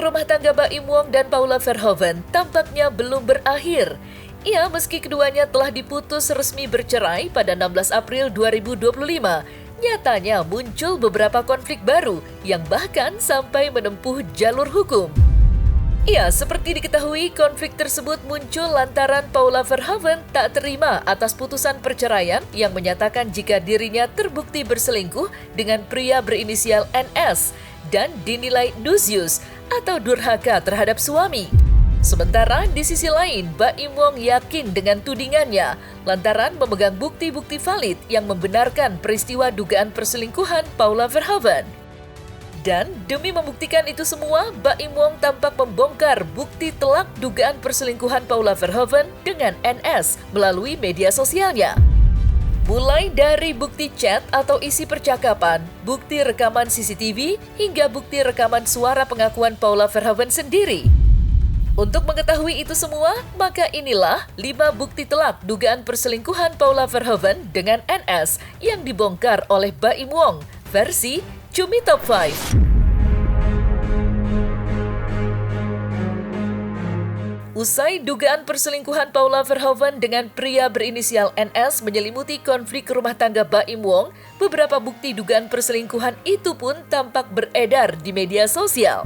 rumah tangga Baim Wong dan Paula Verhoeven tampaknya belum berakhir. Ya, meski keduanya telah diputus resmi bercerai pada 16 April 2025, nyatanya muncul beberapa konflik baru yang bahkan sampai menempuh jalur hukum. Ya, seperti diketahui, konflik tersebut muncul lantaran Paula Verhoeven tak terima atas putusan perceraian yang menyatakan jika dirinya terbukti berselingkuh dengan pria berinisial NS dan dinilai nusyus atau durhaka terhadap suami. Sementara di sisi lain, Baim Wong yakin dengan tudingannya lantaran memegang bukti-bukti valid yang membenarkan peristiwa dugaan perselingkuhan Paula Verhoeven. Dan demi membuktikan itu semua, Baim Wong tampak membongkar bukti telak dugaan perselingkuhan Paula Verhoeven dengan NS melalui media sosialnya. Mulai dari bukti chat atau isi percakapan, bukti rekaman CCTV, hingga bukti rekaman suara pengakuan Paula Verhoeven sendiri. Untuk mengetahui itu semua, maka inilah 5 bukti telak dugaan perselingkuhan Paula Verhoeven dengan NS yang dibongkar oleh Baim Wong, versi Cumi Top 5. Usai dugaan perselingkuhan Paula Verhoeven dengan pria berinisial NS menyelimuti konflik rumah tangga Baim Wong, beberapa bukti dugaan perselingkuhan itu pun tampak beredar di media sosial.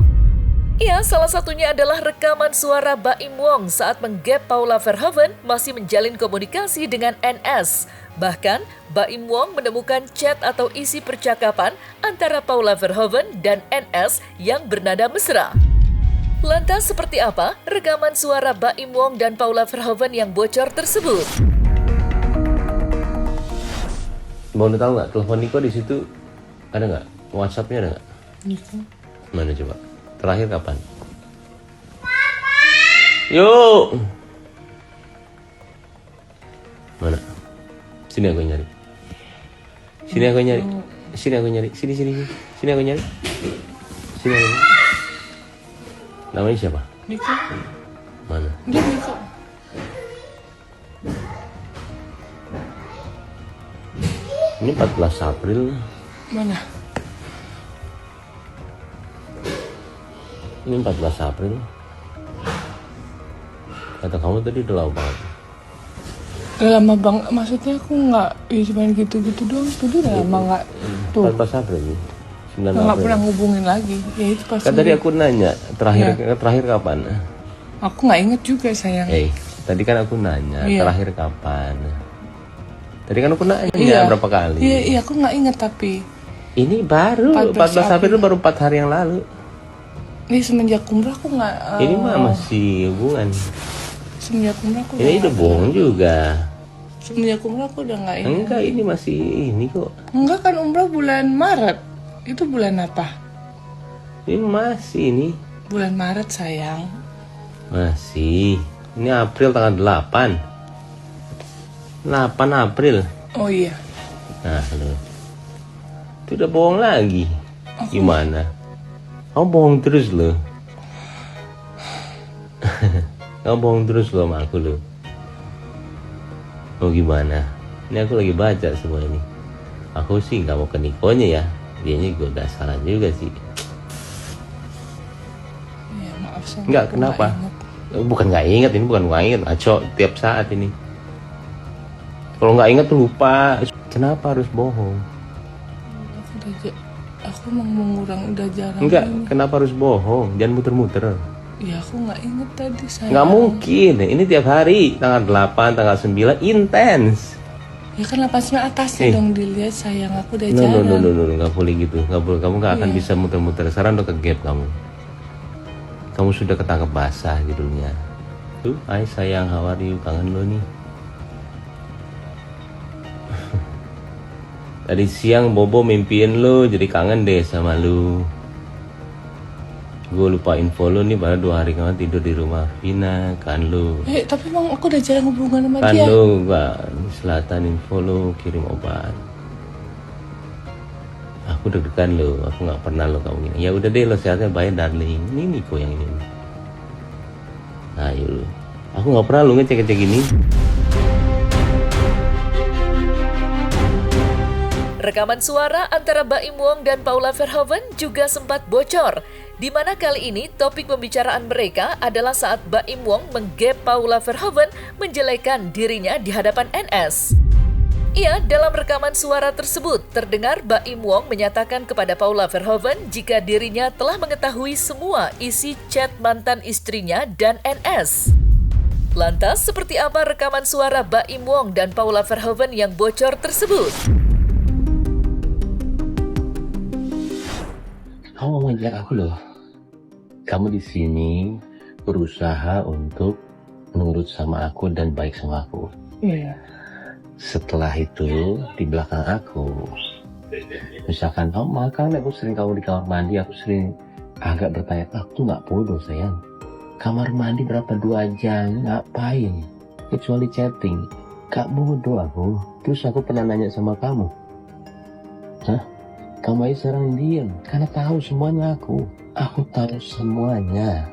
Ya, salah satunya adalah rekaman suara Baim Wong saat menggap Paula Verhoeven masih menjalin komunikasi dengan NS. Bahkan, Baim Wong menemukan chat atau isi percakapan antara Paula Verhoeven dan NS yang bernada mesra. Lantas seperti apa rekaman suara Baim Wong dan Paula Verhoeven yang bocor tersebut? Mau tahu nggak telepon Niko di situ ada nggak? WhatsApp-nya ada nggak? Niko. Mana coba? Terakhir kapan? Yuk. Mana? Sini aku nyari. Sini aku nyari. Sini aku nyari. Sini. Sini aku nyari. Sini aku nyari. Namanya siapa? Niko. Mana? Dia Niko. Ini 14 April. Mana? Ini 14 April. Kata kamu tadi udah lama banget. Udah lama banget. Maksudnya aku nggak, ya cuma gitu-gitu doang. Itu udah lama nggak. Tuh. 14 April nih. 9 Nggak April. pernah ngubungin lagi. Ya itu pasti. Kan tadi aku nanya terakhir kapan? Aku nggak inget juga sayang. Tadi kan aku nanya Iya. terakhir kapan. Tadi kan aku nanya Iya. berapa kali. Iya, aku nggak inget tapi. Ini baru 14 April baru 4 hari yang lalu. Ini semenjak umrah aku nggak. Ini mah masih hubungan. Semenjak umrah aku. Ini udah bohong juga. Semenjak umrah aku udah nggak inget. Enggak, ini masih ini kok. Enggak kan umrah bulan Maret. Itu bulan apa? Ini masih ini. Bulan Maret sayang. Masih. Ini April tanggal 8. 8 April. Oh iya. Nah, lu. Itu udah bohong lagi. Gimana? Kamu bohong terus loh. Kamu bohong terus loh sama aku loh. Mau gimana? Ini aku lagi baca semua ini. Aku sih nggak mau ke Nikonya ya. Dianya juga gak salah juga sih. Ya maaf sayang. Enggak, aku kenapa? nggak inget. Bukan nggak ingat, ini bukan nggak ingat. Ngaco tiap saat ini. Kalau nggak ingat tuh lupa. Kenapa harus bohong? Aku mau mengurang udah jarang. Enggak, ini. kenapa harus bohong? Jangan muter-muter. Ya aku nggak inget tadi sayang. Nggak mungkin, ini tiap hari tanggal 8, tanggal 9 intens. Ya kan 89 atasnya dong dilihat sayang, aku udah No, jarang. nggak boleh gitu, nggak boleh. Kamu nggak akan Iya. bisa muter-muter. Sekarang udah ke gap kamu. Kamu sudah ketangkep basah judulnya. Tuh, hai sayang, how are you? Kangen lo nih. Tadi siang Bobo mimpiin lo, jadi kangen deh sama lo. Gue lupa info lo nih, baru 2 hari kemarin tidur di rumah Vina, kan lo. Tapi emang aku udah jarang hubungan sama Kan dia. lo, selatan info lo, kirim obat. Aku deg-degan lo, aku nggak pernah lo kamu gini. Ya udah deh lo sehatnya baik darling. Ini Niko yang ini. Ayo lo. Aku nggak pernah lo ngecek-ngecek gini. Rekaman suara antara Baim Wong dan Paula Verhoeven juga sempat bocor. Di mana kali ini topik pembicaraan mereka adalah saat Baim Wong menggep Paula Verhoeven menjelekan dirinya di hadapan NS. Ia dalam rekaman suara tersebut terdengar Baim Wong menyatakan kepada Paula Verhoeven jika dirinya telah mengetahui semua isi chat mantan istrinya dan NS. Lantas seperti apa rekaman suara Baim Wong dan Paula Verhoeven yang bocor tersebut? Kamu mau ngajak aku loh. Kamu di sini berusaha untuk nurut sama aku dan baik sama aku. Iya. Setelah itu di belakang aku, misalkan kamu makan, aku sering kamu di kamar mandi, aku sering agak bertanya, aku nggak bodoh sayang. Kamar mandi berapa 2 jam, ngapain? Kecuali chatting, gak bodoh aku. Terus aku pernah nanya sama kamu, hah? Kamu aja sekarang diam, karena tahu semuanya aku. Aku tahu semuanya,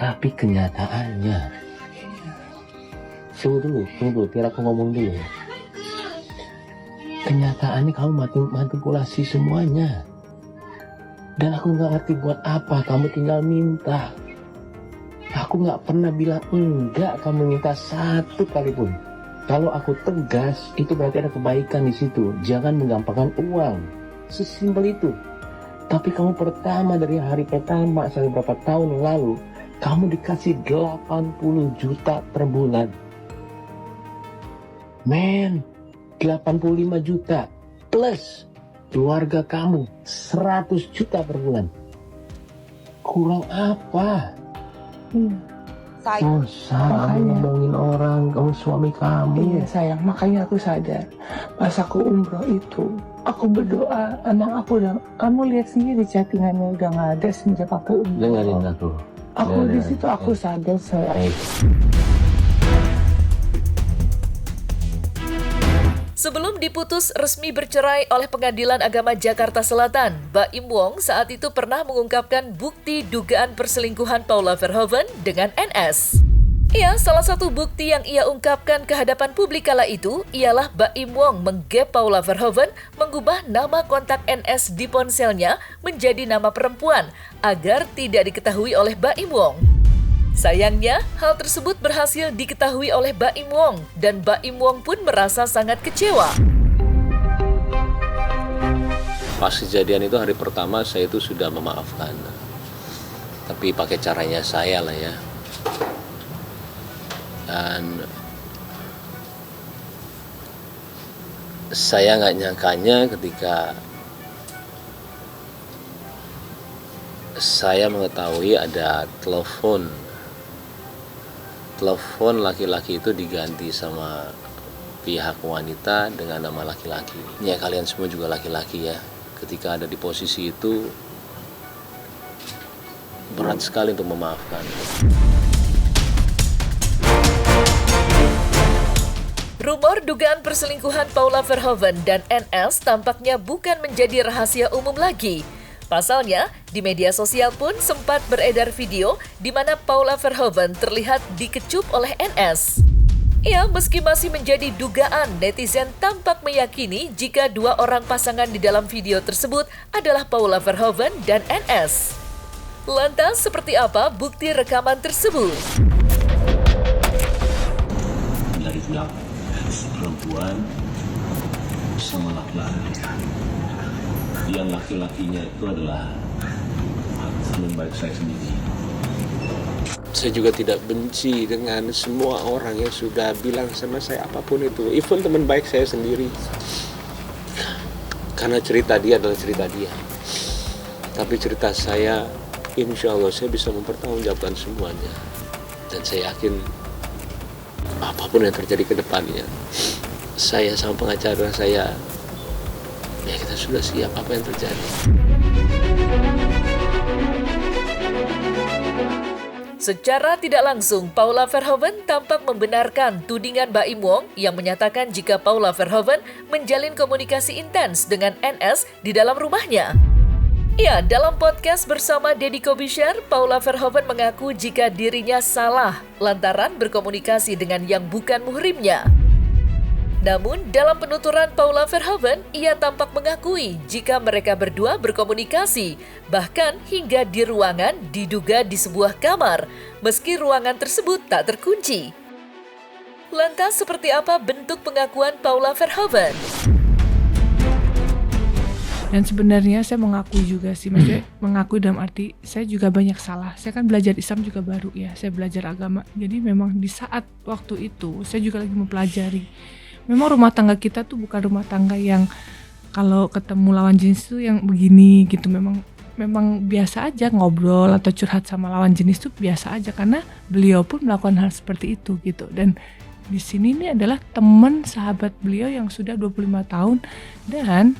tapi kenyataannya. Tunggu dulu, biar aku ngomong dulu. Kenyataannya kamu manipulasi semuanya. Dan aku gak ngerti buat apa, kamu tinggal minta. Aku gak pernah bilang enggak kamu minta satu kali pun. Kalau aku tegas, itu berarti ada kebaikan di situ. Jangan menggampangkan uang. Sesimpel itu. Tapi kamu pertama dari hari pertama sampai berapa tahun yang lalu, kamu dikasih 80 juta per bulan. Men, 85 juta plus keluarga kamu 100 juta per bulan. Kurang apa? Sayang. Salah ngomongin orang, kamu suami kamu. Iya sayang, makanya aku sadar. Pas aku umroh itu, aku berdoa, emang aku udah, kamu lihat sendiri chattingannya udah gak ada semenjak aku umroh. Dengerin aku. Aku di situ aku sadar sayang. Sebelum diputus resmi bercerai oleh Pengadilan Agama Jakarta Selatan, Baim Wong saat itu pernah mengungkapkan bukti dugaan perselingkuhan Paula Verhoeven dengan NS. Ya, salah satu bukti yang ia ungkapkan ke hadapan publik kala itu ialah Baim Wong menggep Paula Verhoeven mengubah nama kontak NS di ponselnya menjadi nama perempuan agar tidak diketahui oleh Baim Wong. Sayangnya, hal tersebut berhasil diketahui oleh Baim Wong dan Baim Wong pun merasa sangat kecewa. Pas kejadian itu hari pertama saya itu sudah memaafkan. Tapi pakai caranya saya lah ya. Dan saya nggak nyangkanya ketika saya mengetahui ada telepon laki-laki itu diganti sama pihak wanita dengan nama laki-laki. Ya kalian semua juga laki-laki ya. Ketika ada di posisi itu berat sekali untuk memaafkan. Rumor dugaan perselingkuhan Paula Verhoeven dan NS tampaknya bukan menjadi rahasia umum lagi. Pasalnya, di media sosial pun sempat beredar video di mana Paula Verhoeven terlihat dikecup oleh NS. Ya, meski masih menjadi dugaan, netizen tampak meyakini jika 2 orang pasangan di dalam video tersebut adalah Paula Verhoeven dan NS. Lantas, seperti apa bukti rekaman tersebut? Dari belakang perempuan sama laki-laki. Yang laki-lakinya itu adalah teman baik saya sendiri. Saya juga tidak benci dengan semua orang yang sudah bilang sama saya apapun itu, even teman baik saya sendiri. Karena cerita dia adalah cerita dia. Tapi cerita saya, insya Allah saya bisa mempertanggungjawabkan semuanya. Dan saya yakin apapun yang terjadi ke depannya, saya sama pengacara saya, ya kita sudah siap apa yang terjadi. Secara tidak langsung, Paula Verhoeven tampak membenarkan tudingan Baim Wong yang menyatakan jika Paula Verhoeven menjalin komunikasi intens dengan NS di dalam rumahnya. Ya, dalam podcast bersama Deddy Kobusier, Paula Verhoeven mengaku jika dirinya salah lantaran berkomunikasi dengan yang bukan muhrimnya. Namun, dalam penuturan Paula Verhoeven, ia tampak mengakui jika mereka berdua berkomunikasi, bahkan hingga di ruangan diduga di sebuah kamar, meski ruangan tersebut tak terkunci. Lantas, seperti apa bentuk pengakuan Paula Verhoeven? Dan sebenarnya saya mengakui juga sih, maksudnya mengakui dalam arti saya juga banyak salah. Saya kan belajar Islam juga baru ya, saya belajar agama. Jadi memang di saat waktu itu saya juga lagi mempelajari. Memang rumah tangga kita tuh bukan rumah tangga yang kalau ketemu lawan jenis tuh yang begini gitu. Memang biasa aja ngobrol atau curhat sama lawan jenis tuh biasa aja, karena beliau pun melakukan hal seperti itu gitu. Dan di sini ini adalah teman sahabat beliau yang sudah 25 tahun dan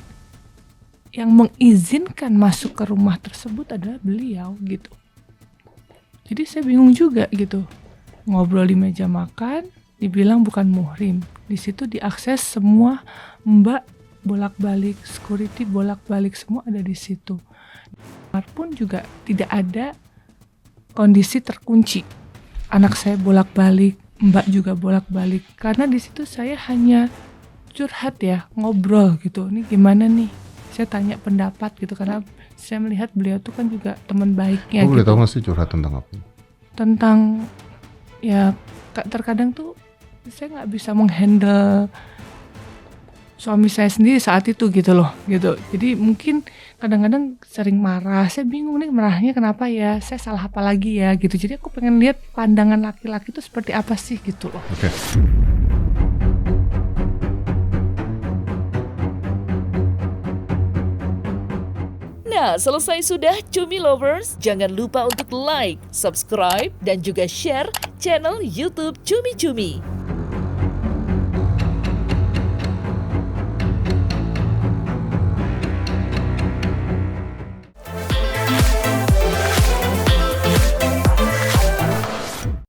yang mengizinkan masuk ke rumah tersebut adalah beliau gitu. Jadi saya bingung juga gitu. Ngobrol di meja makan, dibilang bukan muhrim. Di situ diakses semua mbak bolak-balik, security bolak-balik, semua ada di situ. Kamar pun juga tidak ada kondisi terkunci. Anak saya bolak-balik, mbak juga bolak-balik. Karena di situ saya hanya curhat ya, ngobrol gitu. Ini gimana nih? Saya tanya pendapat gitu, karena saya melihat beliau tuh kan juga teman baiknya. Boleh gitu. tahu nggak sih curhat tentang apa? Tentang ya terkadang tuh saya nggak bisa menghandle suami saya sendiri saat itu gitu loh gitu. Jadi mungkin kadang-kadang sering marah. Saya bingung nih marahnya kenapa ya? Saya salah apa lagi ya gitu. Jadi aku pengen lihat pandangan laki-laki itu seperti apa sih gitu loh. Oke. Nah, selesai sudah Cumi Lovers. Jangan lupa untuk like, subscribe, dan juga share channel YouTube Cumi Cumi.